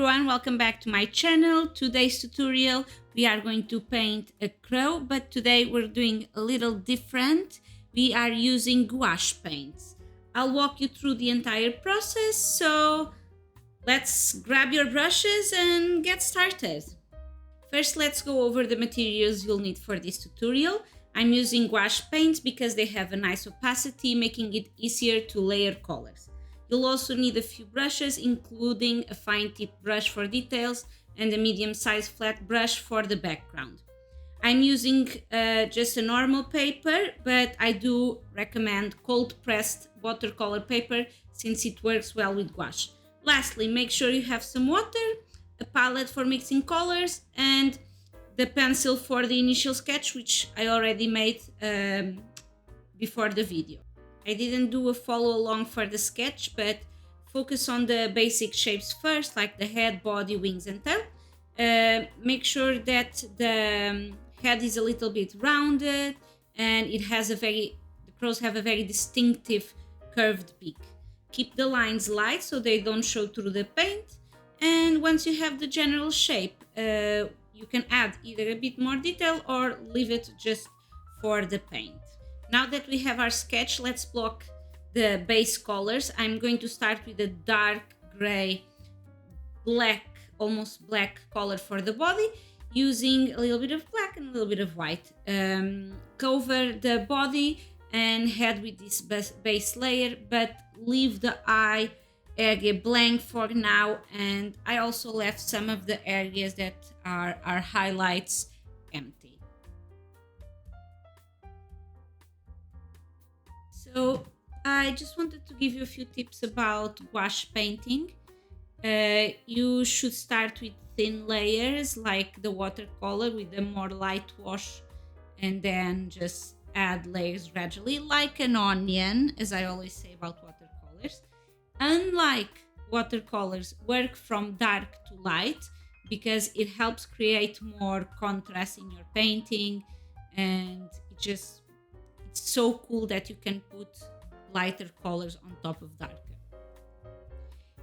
everyone, welcome back to my channel. Today's tutorial we are going to paint a crow, but today we're doing a little different. We are using gouache paints. I'll walk you through the entire process, so let's grab your brushes and get started. First, let's go over the materials you'll need for this tutorial. I'm using gouache paints because they have a nice opacity, making it easier to layer colors. You'll also need a few brushes, including a fine tip brush for details and a medium-sized flat brush for the background. I'm using just a normal paper, but I do recommend cold-pressed watercolor paper since it works well with gouache. Lastly, make sure you have some water, a palette for mixing colors, and the pencil for the initial sketch, which I already made before the video. I didn't do a follow along for the sketch, but focus on the basic shapes first, like the head, body, wings, and tail. Make sure that the head is a little bit rounded and the crows have a very distinctive curved beak. Keep the lines light so they don't show through the paint. And once you have the general shape, you can add either a bit more detail or leave it just for the paint. Now that we have our sketch, let's block the base colors. I'm going to start with a dark gray, black, almost black color for the body, using a little bit of black and a little bit of white. Cover the body and head with this base layer, but leave the eye area blank for now, and I also left some of the areas that are highlights empty. So I just wanted to give you a few tips about gouache painting. You should start with thin layers like the watercolor with a more light wash, and then just add layers gradually like an onion, as I always say about watercolors. Unlike watercolors, work from dark to light because it helps create more contrast in your painting, and it's so cool that you can put lighter colors on top of darker.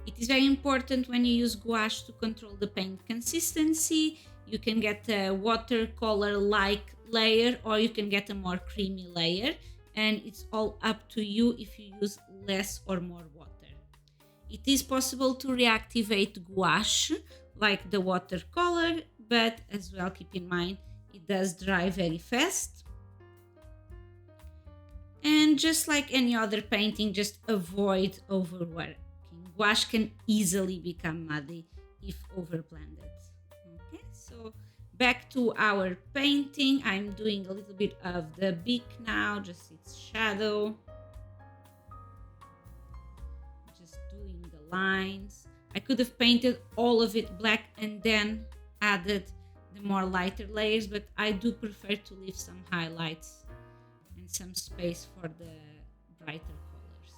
It is very important when you use gouache to control the paint consistency. You can get a watercolor-like layer or you can get a more creamy layer, and it's all up to you if you use less or more water. It is possible to reactivate gouache like the watercolor, but as well keep in mind it does dry very fast. And just like any other painting, just avoid overworking. Gouache can easily become muddy if overblended. Okay, so back to our painting. I'm doing a little bit of the beak now, just its shadow. Just doing the lines. I could have painted all of it black and then added the more lighter layers, but I do prefer to leave some highlights and some space for the brighter colors.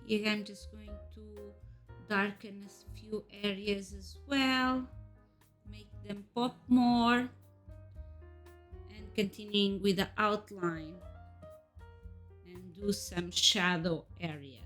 Here I'm just going to darken a few areas as well, make them pop more, and continuing with the outline and do some shadow areas.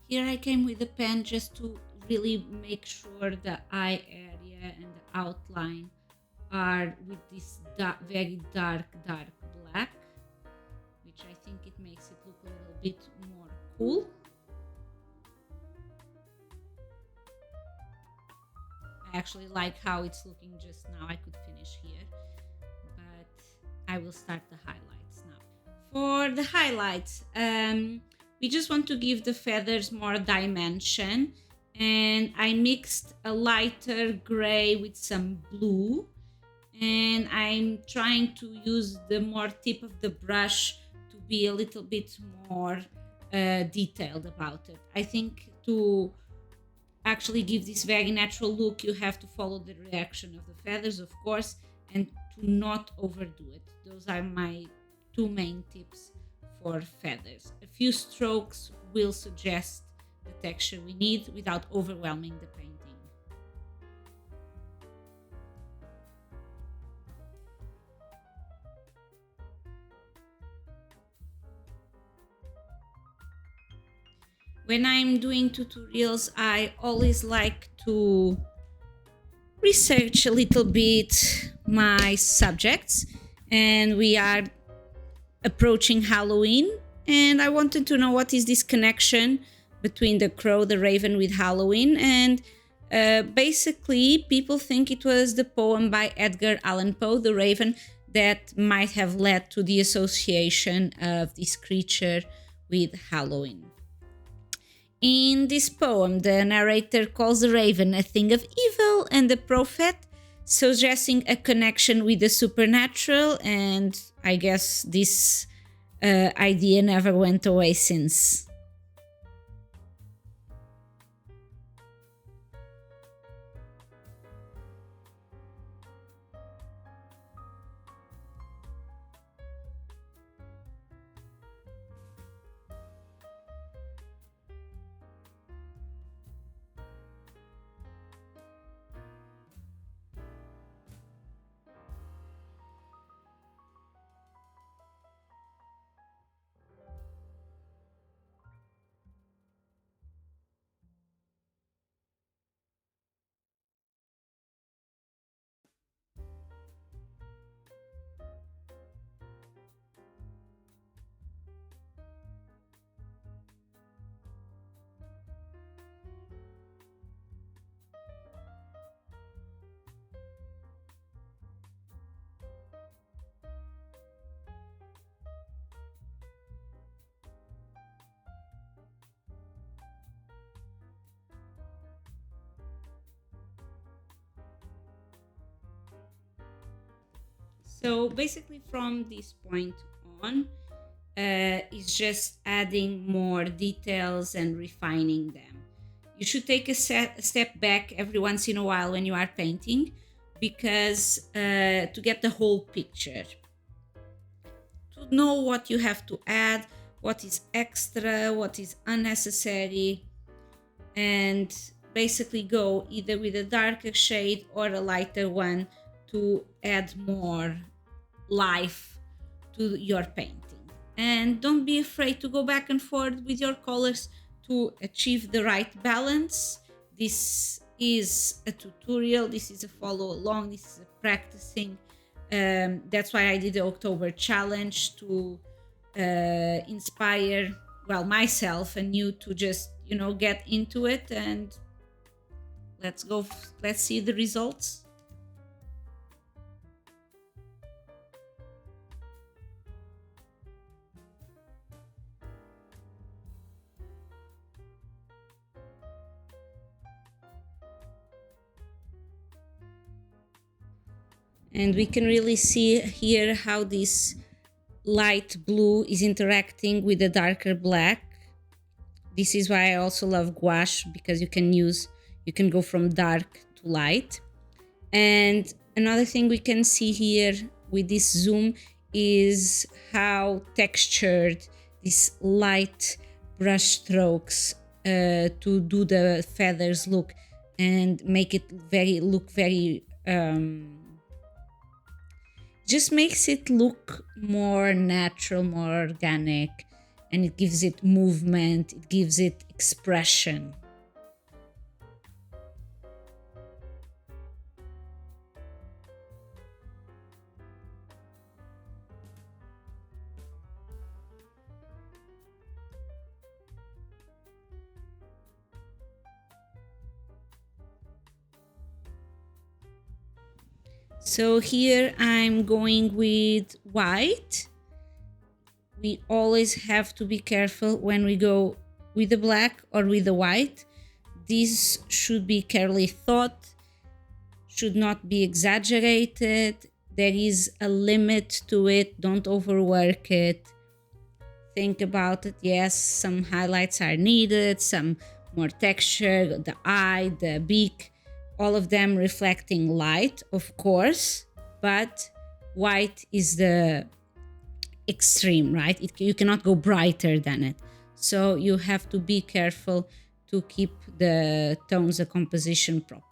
Here I came with a pen just to really make sure the eye area and the outline are with this very dark black, which I think it makes it look a little bit more cool. I actually like how it's looking just now. I could finish here, but I will start the highlights now. For the highlights, we just want to give the feathers more dimension, and I mixed a lighter gray with some blue, and I'm trying to use the more tip of the brush to be a little bit more detailed about it. I think to actually give this very natural look, you have to follow the reaction of the feathers, of course, and to not overdo it. Those are my two main tips for feathers. A few strokes will suggest the texture we need without overwhelming the painting. When I'm doing tutorials, I always like to research a little bit my subjects, and we are approaching Halloween, and I wanted to know what is this connection between the crow, the raven with Halloween, and basically people think it was the poem by Edgar Allan Poe, The Raven, that might have led to the association of this creature with Halloween. In this poem, the narrator calls the raven a thing of evil and a prophet, suggesting a connection with the supernatural, and I guess this idea never went away since. So basically from this point on, is just adding more details and refining them. You should take a step back every once in a while when you are painting, because to get the whole picture, to know what you have to add, what is extra, what is unnecessary, and basically go either with a darker shade or a lighter one to add more life to your painting. And don't be afraid to go back and forth with your colors to achieve the right balance. This is a tutorial, this is a follow along, this is a practicing. That's why I did the October challenge, to inspire, well, myself and you to just, get into it, and let's see the results. And we can really see here how this light blue is interacting with the darker black. This is why I also love gouache, because you can go from dark to light. And another thing we can see here with this zoom is how textured these light brush strokes to do the feathers look and make it look very just makes it look more natural, more organic, and it gives it movement, it gives it expression. So here I'm going with white. We always have to be careful when we go with the black or with the white. This should be carefully thought, should not be exaggerated. There is a limit to it. Don't overwork it. Think about it. Yes, some highlights are needed, some more texture, the eye, the beak, all of them reflecting light, of course, but white is the extreme, right? You cannot go brighter than it. So you have to be careful to keep the tones, the composition properly.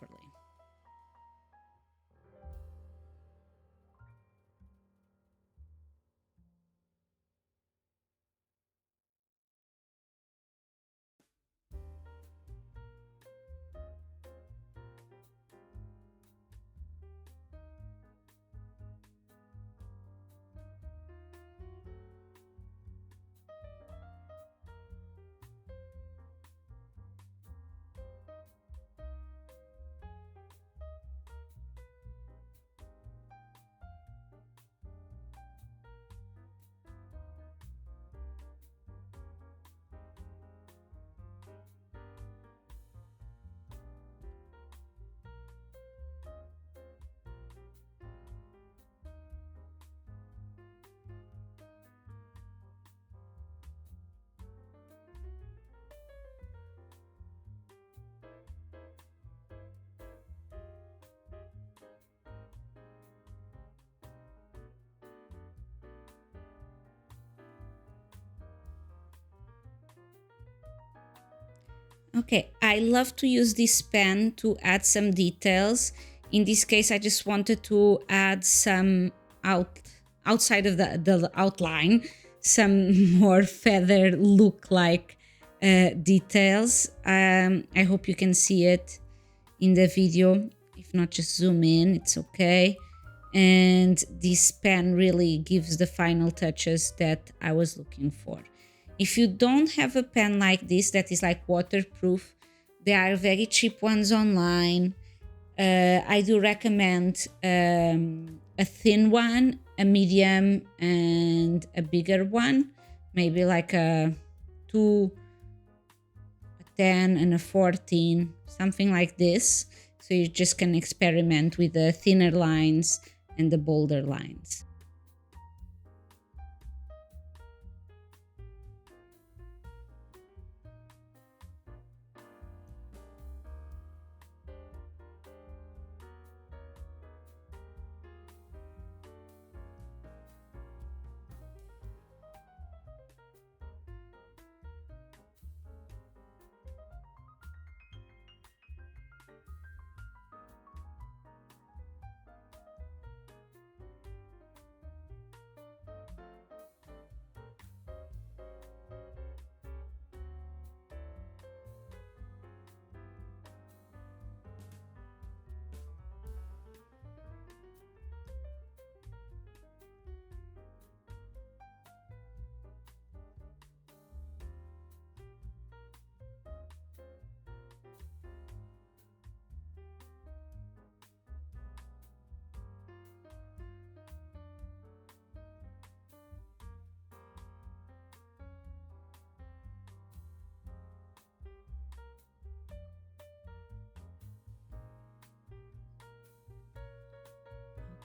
Okay, I love to use this pen to add some details. In this case, I just wanted to add some outside of the outline, some more feather look-like details. I hope you can see it in the video. If not, just zoom in, it's okay. And this pen really gives the final touches that I was looking for. If you don't have a pen like this that is like waterproof, there are very cheap ones online. I do recommend a thin one, a medium, and a bigger one, maybe like a 2, a 10, and a 14, something like this. So you just can experiment with the thinner lines and the bolder lines.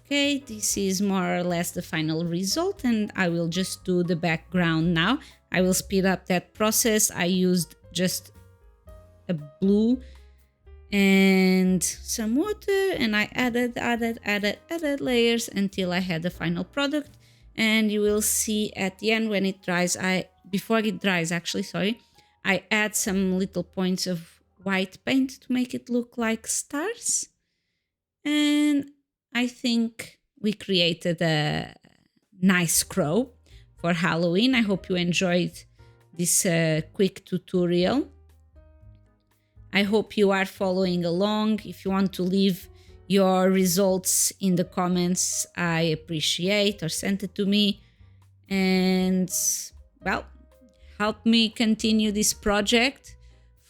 Okay, this is more or less the final result, and I will just do the background now. I will speed up that process. I used just a blue and some water, and I added layers until I had the final product. And you will see at the end when it dries, before it dries actually, sorry, I add some little points of white paint to make it look like stars. And I think we created a nice crow for Halloween. I hope you enjoyed this quick tutorial. I hope you are following along. If you want to leave your results in the comments, I appreciate, or send it to me. And well, help me continue this project.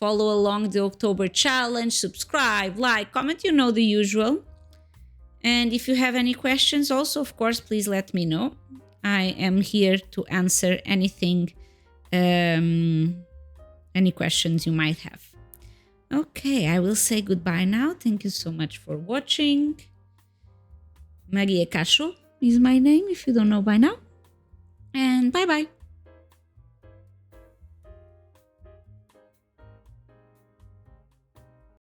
Follow along the October challenge, subscribe, like, comment, you know the usual. And if you have any questions also, of course, please let me know. I am here to answer anything, any questions you might have. Okay, I will say goodbye now. Thank you so much for watching. Maria Castro is my name, if you don't know by now. And bye-bye.